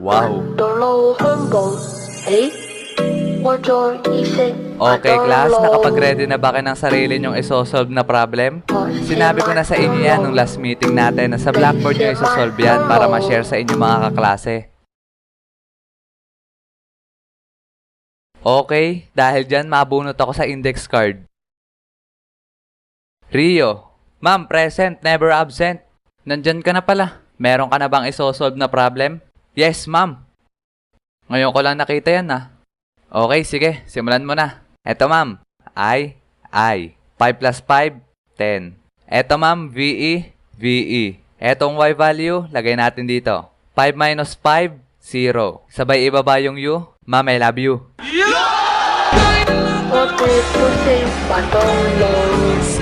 Wow! 到路香港，我再意識 Okay, class, nakapag-ready na ba kayo ng sarili nyong isosolve na problem? Sinabi ko na sa inyo yan nung last meeting natin na sa Blackboard nyo isosolve yan para ma-share sa inyo mga kaklase. Okay, dahil dyan mabunot ako sa index card. Rio, ma'am, present, never absent. Nandyan ka na pala. Meron ka na bang isosolve na problem? Yes, ma'am. Ngayon ko lang nakita yan ah. Okay, sige, simulan mo na. Eto ma'am, I. 5 plus 5, 10. Eto ma'am, VE. Etong Y value, lagay natin dito. 5 minus 5, 0. Sabay ibaba yung U. Ma'am, I love you. 我哋呼吸滑到路。